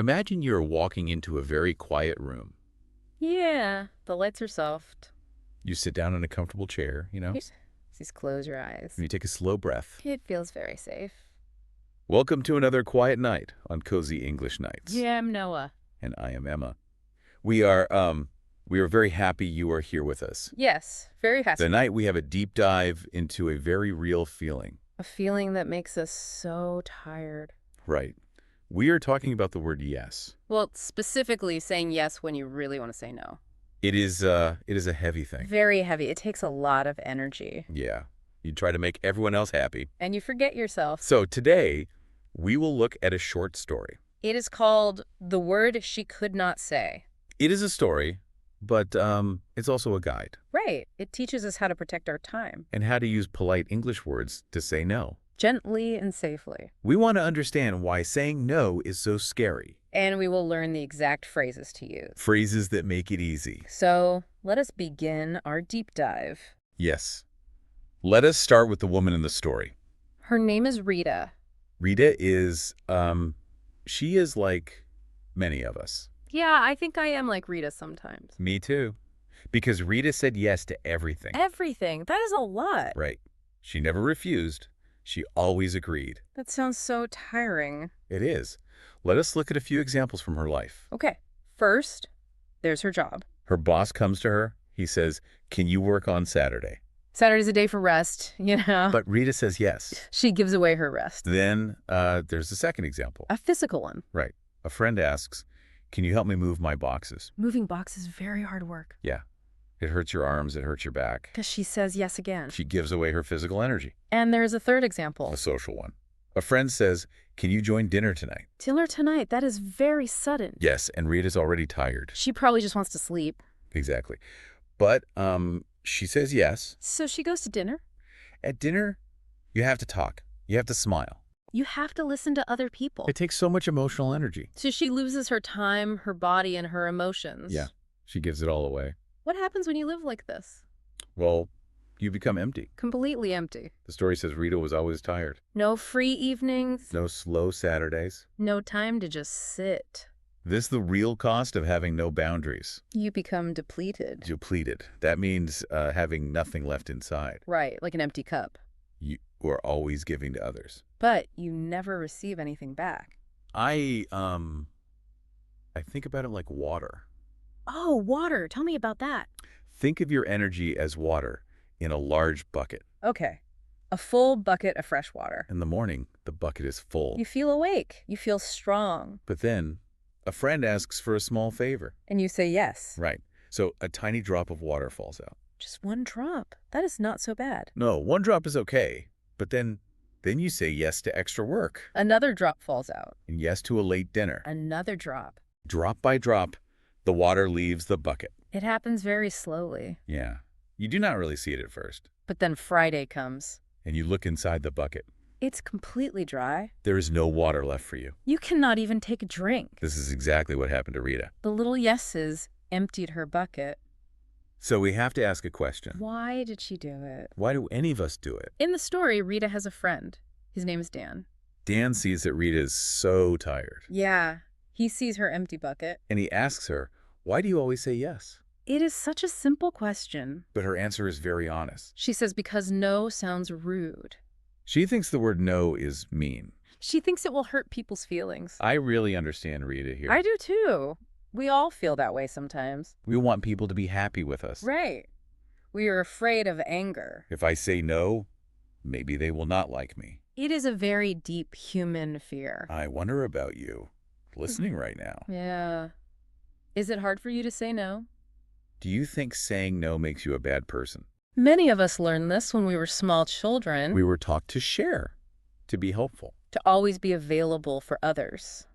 Imagine you're walking into a very quiet room. Yeah, the lights are soft. You sit down in a comfortable chair, Just close your eyes. and you take a slow breath. It feels very safe. Welcome to another quiet night on Cozy English Nights. Yeah, I'm Noah. And I am Emma. We are very happy you are here with us. Yes, very happy. Tonight we have a deep dive into a very real feeling. A feeling that makes us so tired. Right. We are talking about the word yes. Well, specifically saying yes when you really want to say no. It is a heavy thing. Very heavy. It takes a lot of energy. Yeah. You try to make everyone else happy. And you forget yourself. So today, we will look at a short story. It is called The Word She Could Not Say. It is a story, but it's also a guide. Right. It teaches us how to protect our time. And how to use polite English words to say no. Gently and safely. We want to understand why saying no is so scary. And we will learn the exact phrases to use. Phrases that make it easy. So, let us begin our deep dive. Yes. Let us start with the woman in the story. Her name is Rita. Rita is, she is like many of us. Yeah, I think I am like Rita sometimes. Me too. Because Rita said yes to everything. Everything. That is a lot. Right. She never refused. She always agreed. That sounds so tiring. It is. Let us look at a few examples from her life. Okay. First, there's her job. Her boss comes to her. He says, "Can you work on Saturday?" Saturday's a day for rest, you know. But Rita says yes. She gives away her rest. Then there's the second example. A physical one. Right. A friend asks, "Can you help me move my boxes?" Moving boxes is very hard work. Yeah. It hurts your arms. It hurts your back. Because she says yes again. She gives away her physical energy. And there's a third example. A social one. A friend says, "Can you join dinner tonight?" Dinner tonight. That is very sudden. Yes, and Rita's already tired. She probably just wants to sleep. Exactly. But she says yes. So she goes to dinner. At dinner, you have to talk. You have to smile. You have to listen to other people. It takes so much emotional energy. So she loses her time, her body, and her emotions. Yeah, she gives it all away. What happens when you live like this? Well, you become empty. Completely empty. The story says Rita was always tired. No free evenings. No slow Saturdays. No time to just sit. This is the real cost of having no boundaries. You become depleted. Depleted. That means having nothing left inside. Right, like an empty cup. You are always giving to others. But you never receive anything back. I think about it like water. Oh, water. Tell me about that. Think of your energy as water in a large bucket. Okay. A full bucket of fresh water. In the morning, the bucket is full. You feel awake. You feel strong. But then, a friend asks for a small favor. And you say yes. Right. So a tiny drop of water falls out. Just one drop. That is not so bad. No, one drop is okay. But then you say yes to extra work. Another drop falls out. And yes to a late dinner. Another drop. Drop by drop, the water leaves the bucket. It happens very slowly. Yeah. You do not really see it at first. But then Friday comes. And you look inside the bucket. It's completely dry. There is no water left for you. You cannot even take a drink. This is exactly what happened to Rita. The little yeses emptied her bucket. So we have to ask a question. Why did she do it? Why do any of us do it? In the story, Rita has a friend. His name is Dan. Dan sees that Rita is so tired. Yeah. He sees her empty bucket. And he asks her, "Why do you always say yes?" It is such a simple question. But her answer is very honest. She says because no sounds rude. She thinks the word no is mean. She thinks it will hurt people's feelings. I really understand Rita here. I do too. We all feel that way sometimes. We want people to be happy with us. Right. We are afraid of anger. If I say no, maybe they will not like me. It is a very deep human fear. I wonder about you, listening right now. Yeah. Is it hard for you to say no? Do you think saying no makes you a bad person? Many of us learned this when we were small children. We were taught to share, to be helpful. To always be available for others.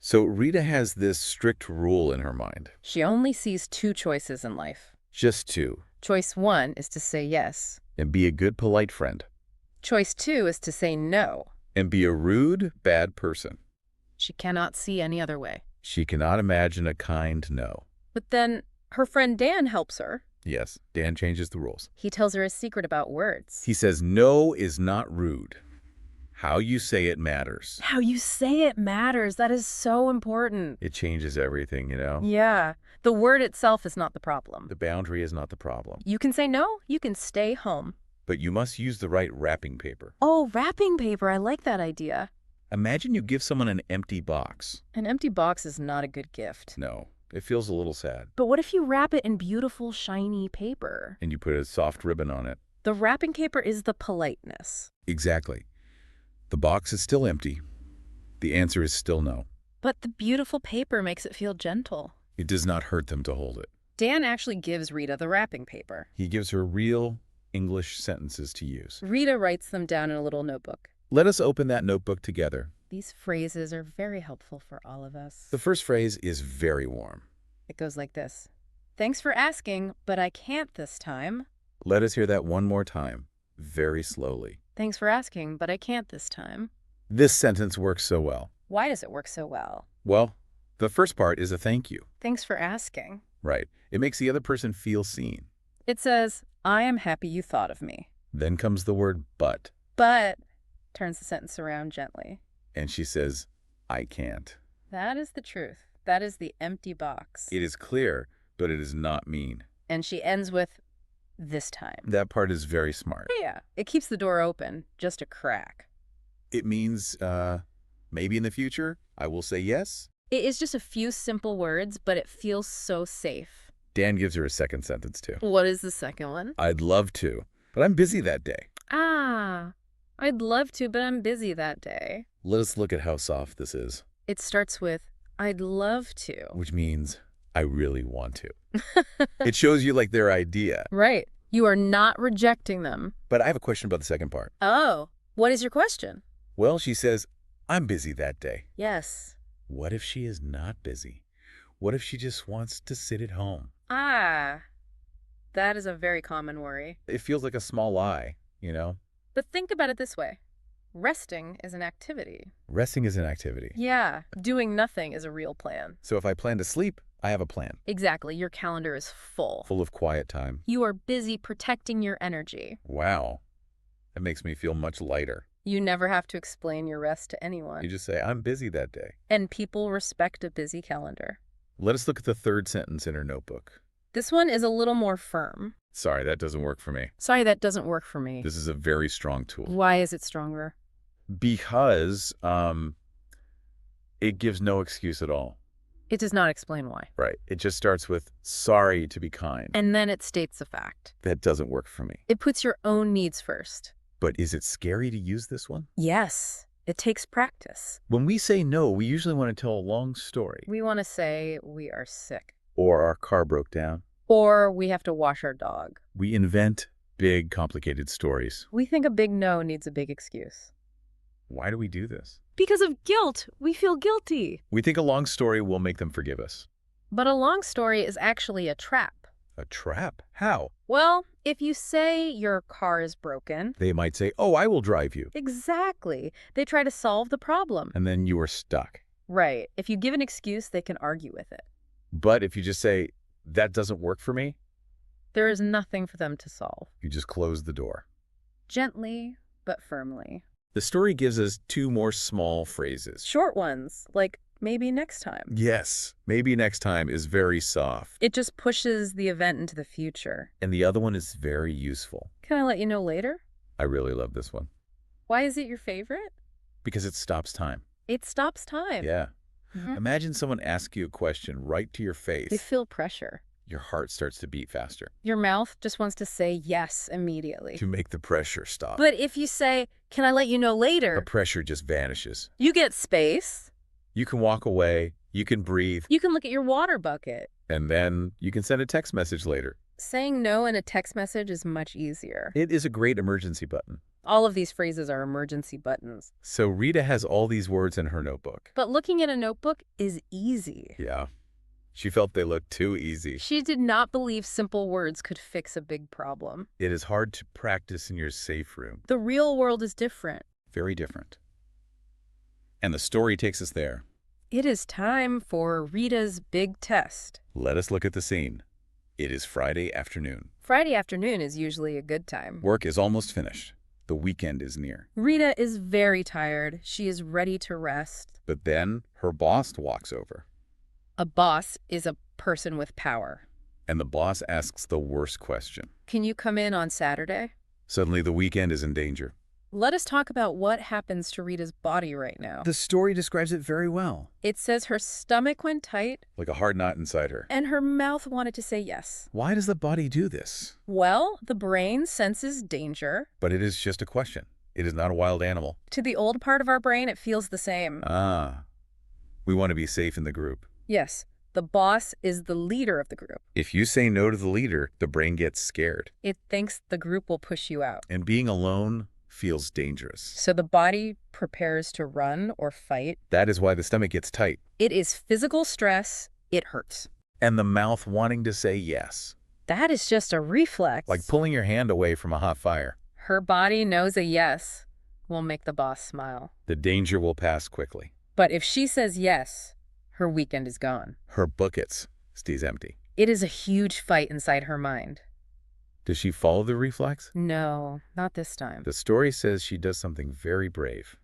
So Rita has this strict rule in her mind. She only sees two choices in life. Just two. Choice one is to say yes. And be a good, polite friend. Choice two is to say no. And be a rude, bad person. She cannot see any other way. She cannot imagine a kind no. But then her friend Dan helps her. Yes, Dan changes the rules. He tells her a secret about words. He says no is not rude. How you say it matters. How you say it matters. That is so important. It changes everything, you know? Yeah. The word itself is not the problem. The boundary is not the problem. You can say no, you can stay home. But you must use the right wrapping paper. Oh, wrapping paper. I like that idea. Imagine you give someone an empty box. An empty box is not a good gift. No, it feels a little sad. But what if you wrap it in beautiful, shiny paper? And you put a soft ribbon on it. The wrapping paper is the politeness. Exactly. The box is still empty. The answer is still no. But the beautiful paper makes it feel gentle. It does not hurt them to hold it. Dan actually gives Rita the wrapping paper. He gives her real English sentences to use. Rita writes them down in a little notebook. Let us open that notebook together. These phrases are very helpful for all of us. The first phrase is very warm. It goes like this. Thanks for asking, but I can't this time. Let us hear that one more time, very slowly. Thanks for asking, but I can't this time. This sentence works so well. Why does it work so well? Well, the first part is a thank you. Thanks for asking. Right. It makes the other person feel seen. It says, I am happy you thought of me. Then comes the word but. But turns the sentence around gently. And she says, I can't. That is the truth. That is the empty box. It is clear, but it is not mean. And she ends with, this time. That part is very smart. Yeah, it keeps the door open, just a crack. It means, maybe in the future, I will say yes. It is just a few simple words, but it feels so safe. Dan gives her a second sentence, too. What is the second one? I'd love to, but I'm busy that day. Ah, I'd love to, but I'm busy that day. Let us look at how soft this is. It starts with, I'd love to. Which means, I really want to. It shows you like their idea. Right. You are not rejecting them. But I have a question about the second part. Oh, what is your question? Well, she says, I'm busy that day. Yes. What if she is not busy? What if she just wants to sit at home? Ah, that is a very common worry. It feels like a small lie, you know? But think about it this way. Resting is an activity. Resting is an activity. Yeah, doing nothing is a real plan. So if I plan to sleep, I have a plan. Exactly. Your calendar is full. Full of quiet time. You are busy protecting your energy. Wow. That makes me feel much lighter. You never have to explain your rest to anyone. You just say, I'm busy that day. And people respect a busy calendar. Let us look at the third sentence in her notebook. This one is a little more firm. Sorry, that doesn't work for me. Sorry, that doesn't work for me. This is a very strong tool. Why is it stronger? Because it gives no excuse at all. It does not explain why. Right. It just starts with, sorry to be kind. And then it states a fact. That doesn't work for me. It puts your own needs first. But is it scary to use this one? Yes, it takes practice. When we say no, we usually want to tell a long story. We want to say we are sick. Or our car broke down. Or we have to wash our dog. We invent big, complicated stories. We think a big no needs a big excuse. Why do we do this? Because of guilt. We feel guilty. We think a long story will make them forgive us. But a long story is actually a trap. A trap? How? Well, if you say your car is broken... They might say, oh, I will drive you. Exactly. They try to solve the problem. And then you are stuck. Right. If you give an excuse, they can argue with it. But if you just say, that doesn't work for me, there is nothing for them to solve. You just close the door. Gently, but firmly. The story gives us two more small phrases. Short ones, like maybe next time. Yes, maybe next time is very soft. It just pushes the event into the future. And the other one is very useful. Can I let you know later? I really love this one. Why is it your favorite? Because it stops time. It stops time. Yeah. Imagine someone asks you a question right to your face. You feel pressure. Your heart starts to beat faster. Your mouth just wants to say yes immediately. To make the pressure stop. But if you say, can I let you know later? The pressure just vanishes. You get space. You can walk away. You can breathe. You can look at your water bucket. And then you can send a text message later. Saying no in a text message is much easier. It is a great emergency button. All of these phrases are emergency buttons. So Rita has all these words in her notebook. But looking at a notebook is easy. Yeah. She felt they looked too easy. She did not believe simple words could fix a big problem. It is hard to practice in your safe room. The real world is different. Very different. And the story takes us there. It is time for Rita's big test. Let us look at the scene. It is Friday afternoon. Friday afternoon is usually a good time. Work is almost finished. The weekend is near. Rita is very tired. She is ready to rest. But then her boss walks over, A boss is a person with power. and the boss asks the worst question. Can you come in on Saturday? Suddenly, the weekend is in danger. Let us talk about what happens to Rita's body right now. The story describes it very well. It says her stomach went tight Like a hard knot inside her. and her mouth wanted to say yes. Why does the body do this? Well, the brain senses danger. But it is just a question. It is not a wild animal. To the old part of our brain, it feels the same. Ah, we want to be safe in the group. Yes, the boss is the leader of the group. If you say no to the leader, the brain gets scared. It thinks the group will push you out. And being alone feels dangerous. So the body prepares to run or fight. That is why the stomach gets tight. It is physical stress. It hurts. And the mouth wanting to say yes. That is just a reflex. Like pulling your hand away from a hot fire. Her body knows a yes will make the boss smile. The danger will pass quickly. But if she says yes, her weekend is gone. Her bucket stays empty. It is a huge fight inside her mind. Does she follow the reflex? No, not this time. The story says she does something very brave.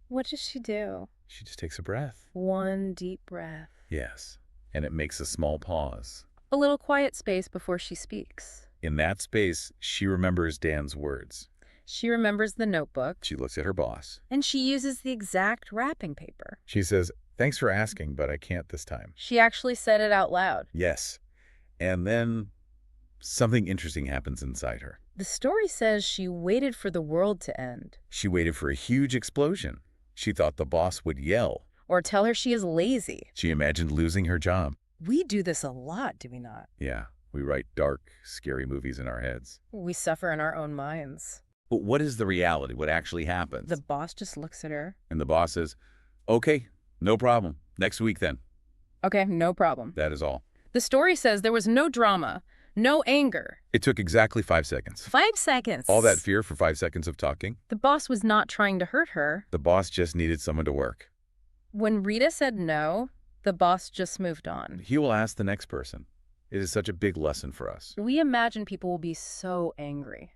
What does she do? She just takes a breath. One deep breath. Yes. And it makes a small pause. A little quiet space before she speaks. In that space, she remembers Dan's words. She remembers the notebook. She looks at her boss. And she uses the exact wrapping paper. She says, "Thanks for asking, but I can't this time." She actually said it out loud. Yes. And then something interesting happens inside her. The story says she waited for the world to end. She waited for a huge explosion. She thought the boss would yell. Or tell her she is lazy. She imagined losing her job. We do this a lot, do we not? Yeah, we write dark, scary movies in our heads. We suffer in our own minds. But what is the reality? What actually happens? The boss just looks at her. And the boss says, "Okay, no problem. Next week then." Okay, no problem. That is all. The story says there was no drama, no anger. It took exactly 5 seconds. 5 seconds. All that fear for 5 seconds of talking. The boss was not trying to hurt her. The boss just needed someone to work. When Rita said no, the boss just moved on. He will ask the next person. It is such a big lesson for us. We imagine people will be so angry.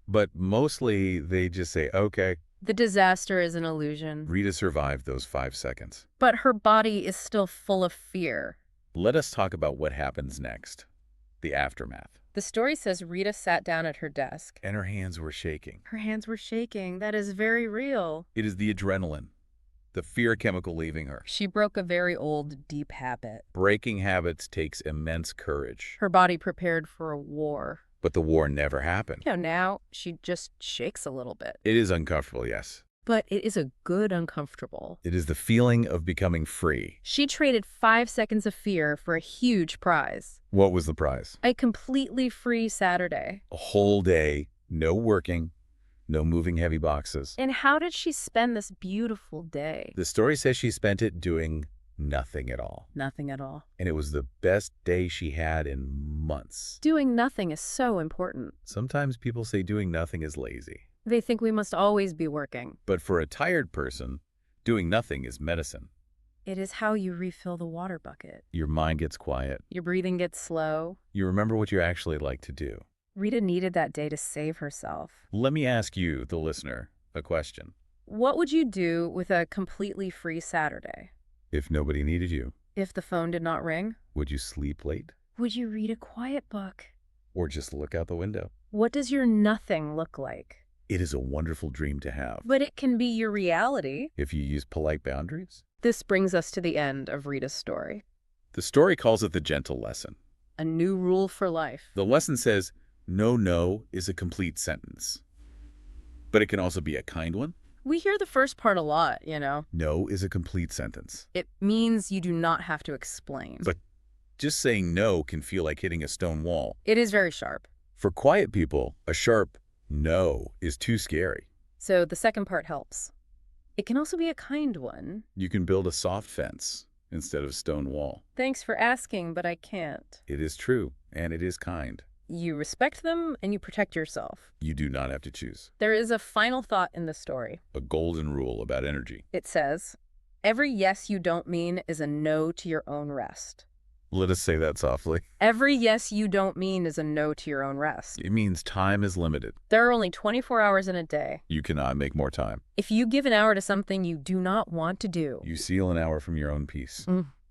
But mostly they just say, "Okay." The disaster is an illusion. Rita survived those 5 seconds. But her body is still full of fear. Let us talk about what happens next. The aftermath. The story says Rita sat down at her desk. And her hands were shaking. Her hands were shaking. That is very real. It is the adrenaline, the fear chemical leaving her. She broke a very old, deep habit. Breaking habits takes immense courage. Her body prepared for a war. But the war never happened. Now she just shakes a little bit. It is uncomfortable, yes. But it is a good uncomfortable. It is the feeling of becoming free. She traded 5 seconds of fear for a huge prize. What was the prize? A completely free Saturday. A whole day, no working, no moving heavy boxes. And how did she spend this beautiful day? The story says she spent it doing nothing at all. Nothing at all. And it was the best day she had in months. Doing nothing is so important. Sometimes people say doing nothing is lazy. They think we must always be working. But for a tired person, doing nothing is medicine. It is how you refill the water bucket. Your mind gets quiet. Your breathing gets slow. You remember what you actually like to do. Rita needed that day to save herself. Let me ask you, the listener, a question. What would you do with a completely free Saturday? If nobody needed you, If the phone did not ring? would you sleep late? Would you read a quiet book? Or just look out the window? What does your nothing look like? It is a wonderful dream to have. But it can be your reality. If you use polite boundaries. This brings us to the end of Rita's story. The story calls it the gentle lesson. A new rule for life. The lesson says, no is a complete sentence. But it can also be a kind one. We hear the first part a lot, No is a complete sentence. It means you do not have to explain. But just saying no can feel like hitting a stone wall. It is very sharp. For quiet people, a sharp no is too scary. So the second part helps. It can also be a kind one. You can build a soft fence instead of a stone wall. Thanks for asking, but I can't. It is true, and it is kind. You respect them and you protect yourself. You do not have to choose. There is a final thought in the story. A golden rule about energy. It says, every yes you don't mean is a no to your own rest. Let us say that softly. Every yes you don't mean is a no to your own rest. It means time is limited. There are only 24 hours in a day. You cannot make more time. If you give an hour to something you do not want to do, You steal an hour from your own peace.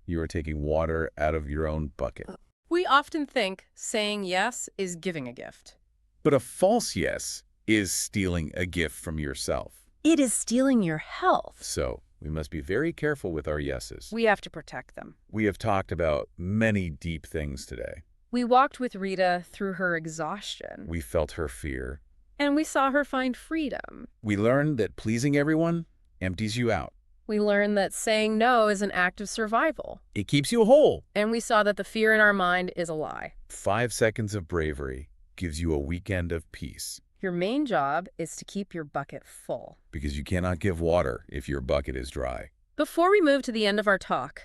You are taking water out of your own bucket. we often think saying yes is giving a gift. But a false yes is stealing a gift from yourself. It is stealing your health. So we must be very careful with our yeses. We have to protect them. We have talked about many deep things today. We walked with Rita through her exhaustion, We felt her fear. and we saw her find freedom. We learned that pleasing everyone empties you out. We learned that saying no is an act of survival, It keeps you whole. and we saw that the fear in our mind is a lie. 5 seconds of bravery gives you a weekend of peace, Your main job is to keep your bucket full. because you cannot give water if your bucket is dry. Before we move to the end of our talk,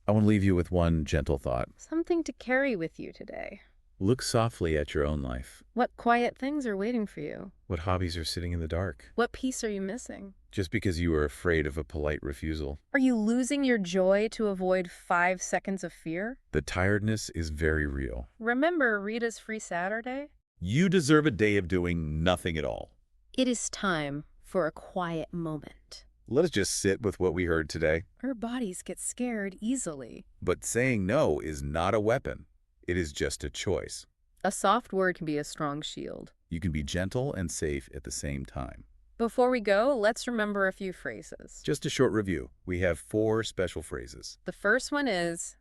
I want to leave you with one gentle thought. something to carry with you today. Look softly at your own life. What quiet things are waiting for you? What hobbies are sitting in the dark? What peace are you missing? Just because you are afraid of a polite refusal. Are you losing your joy to avoid 5 seconds of fear? The tiredness is very real. Remember Rita's free Saturday? You deserve a day of doing nothing at all. It is time for a quiet moment. Let us just sit with what we heard today. Our bodies get scared easily. But saying no is not a weapon. It is just a choice. A soft word can be a strong shield. You can be gentle and safe at the same time. Before we go, let's remember a few phrases. Just a short review. We have 4 special phrases. The first one is,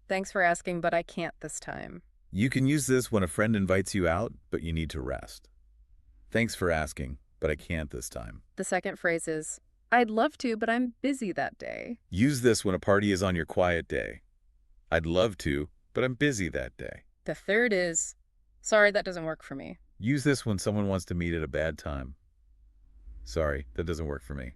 thanks for asking, but I can't this time. You can use this when a friend invites you out, but you need to rest. Thanks for asking, but I can't this time. The second phrase is, I'd love to, but I'm busy that day. Use this when a party is on your quiet day. I'd love to, but I'm busy that day. The third is, sorry, that doesn't work for me. Use this when someone wants to meet at a bad time. Sorry, that doesn't work for me.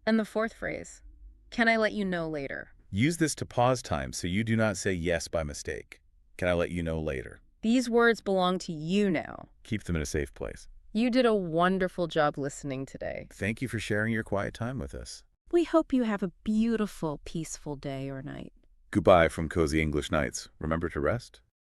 And the fourth phrase, can I let you know later? Use this to pause time so you do not say yes by mistake. Can I let you know later? These words belong to you now. Keep them in a safe place. You did a wonderful job listening today. Thank you for sharing your quiet time with us. We hope you have a beautiful, peaceful day or night. Goodbye from Cozy English Nights. Remember to rest,